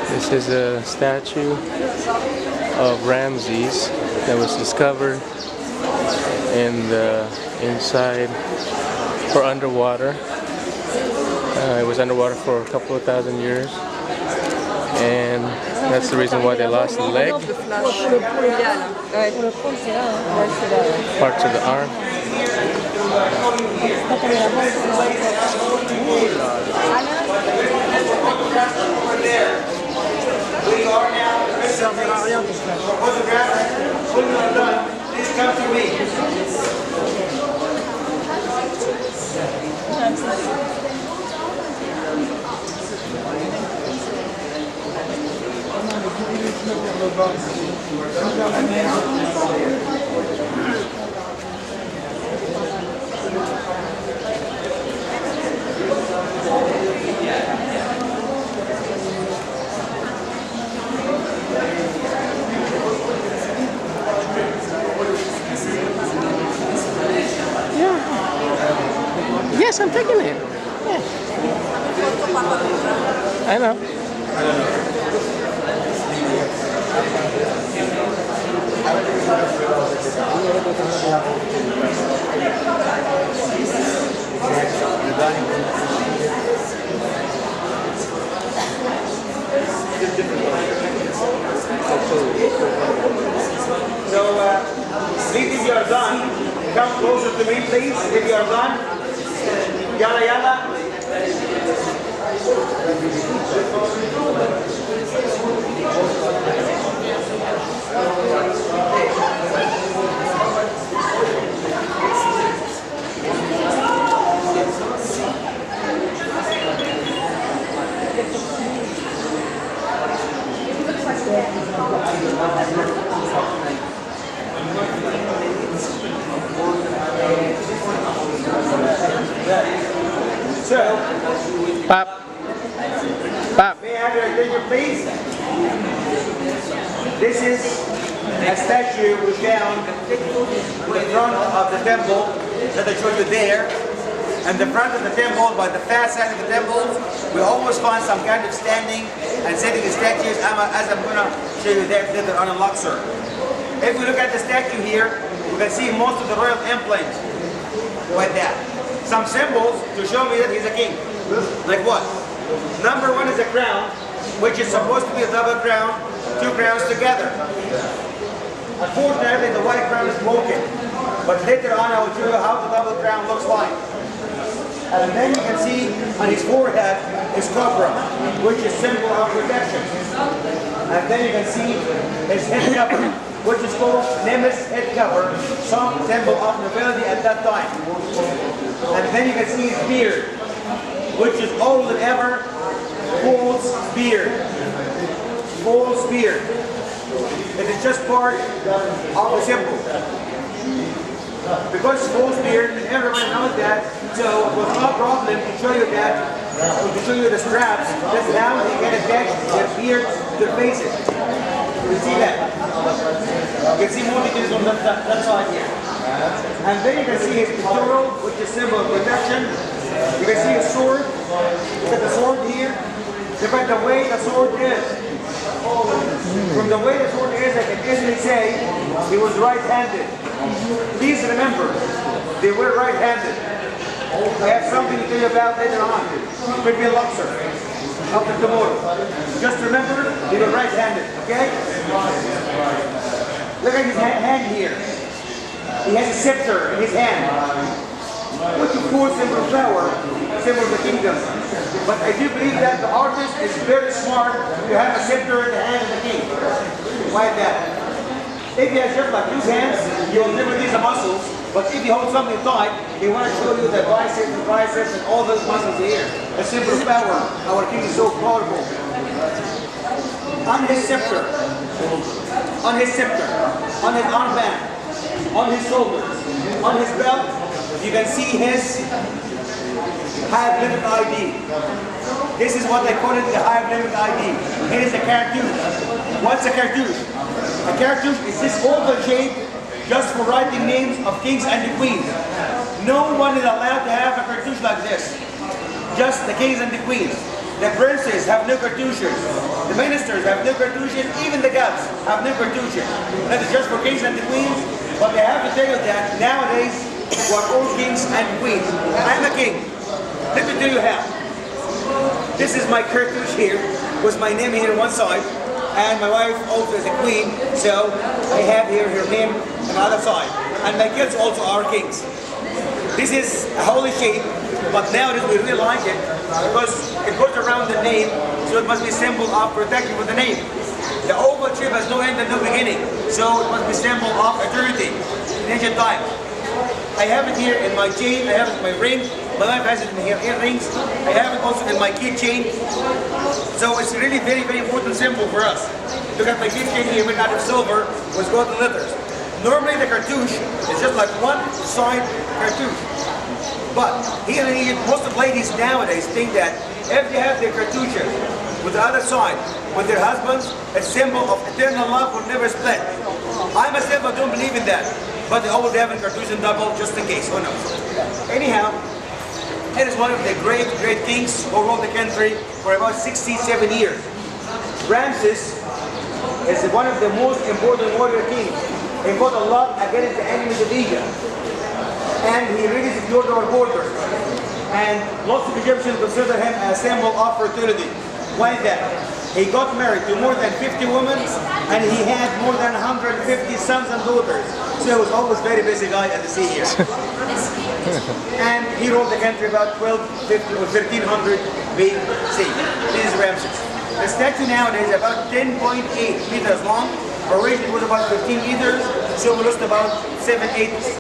This is a statue of Ramses that was discovered in the inside or underwater. It was underwater for a couple of thousand years, and that's the reason why they lost the leg, parts of the arm. We are now photograph. When you are done, please come to me. Yes, I'm taking it. Yeah. I know. So, please, if you are done, come closer to me, please. If you are done. Yalla yalla. So, Pop. Pop. May I have your attention, please? This is a statue we found in front of the temple that I showed you there. And the front of the temple, by the far side of the temple, we always find some kind of standing and sitting statues, as I'm going to show you there later on in Luxor. If we look at the statue here, we can see most of the royal implants like that. Some symbols to show me that he's a king. Like what? Number one is a crown, which is supposed to be a double crown, two crowns together. Unfortunately, the white crown is broken. But later on, I will show you how the double crown looks like. And then you can see on his forehead is cobra, which is symbol of protection. And then you can see his head cover, which is called Nemes head cover, some symbol of nobility at that time. And then you can see his beard, which is older than ever, false beard. False beard. It is just part of the symbol. Because it's false beard, and everyone knows that, so it was no problem to show you that, to show you the straps. That's how you can attach the beard to the faces. You see that? You can see more details on that side here. And then you can see his pectoral, which is symbol of protection. You can see his sword. Look at the sword here. Look at the way the sword is. From the way the sword is, I can easily say he was right-handed. Please remember, they were right-handed. I have something to tell you about later on. Could be a Luxor after tomorrow. Just remember, they were right-handed, okay? Look at his hand here. He has a scepter in his hand, which of course symbol of power, symbol of the kingdom. But I do believe that the artist is very smart to have a scepter in the hand of the king. Why that? If he has just like two hands, he will never use the muscles. But if you hold something tight, he want to show you the biceps and triceps and all those muscles here. A symbol of power. Our king is so powerful. On his scepter, on his armband, on his shoulders, on his belt, you can see his hieroglyphic ID. This is what they call it, the hieroglyphic ID. Here is a cartouche. What's a cartouche? A cartouche is this oval shape just for writing names of kings and the queens. No one is allowed to have a cartouche like this. Just the kings and the queens. The princes have no cartouches. The ministers have no cartouches. Even the gods have no cartouches. That is just for kings and the queens. But I have to tell you that nowadays we are all kings and queens. I am a king. Let me tell you how. This is my cartouche here, with my name here on one side, and my wife also is a queen, so I have here her name on the other side. And my kids also are kings. This is a holy shape, but nowadays we really like it because it goes around the name, so it must be a symbol of protection for the name. The oval shape has no end and no beginning, so it must be a symbol of eternity in ancient times. I have it here in my chain, I have it in my ring, my wife has it in her earrings, I have it also in my keychain. So it's really very, very important symbol for us. Look at my keychain here made out of silver with golden letters. Normally the cartouche is just like one side cartouche. But here in Egypt, most of the ladies nowadays think that if they have their cartouches with the other side, with their husbands, a symbol of eternal love will never split. I myself, I don't believe in that. But they always have a cartouche and double just in case, who knows. Anyhow, it is one of the great, great kings who ruled the country for about 67 years. Ramses is one of the most important warrior kings. He fought a lot against the enemies of Egypt. And he really secured our borders. And lots of Egyptians consider him a symbol of fertility. Why is that? He got married to more than 50 women, and he had more than 150 sons and daughters. So he was always a very busy guy at the sea here. And he ruled the country about 1250 or 1300 BC. This is Ramses. The statue nowadays is about 10.8 meters long. Originally it was about 15 meters, so we lost about 7-8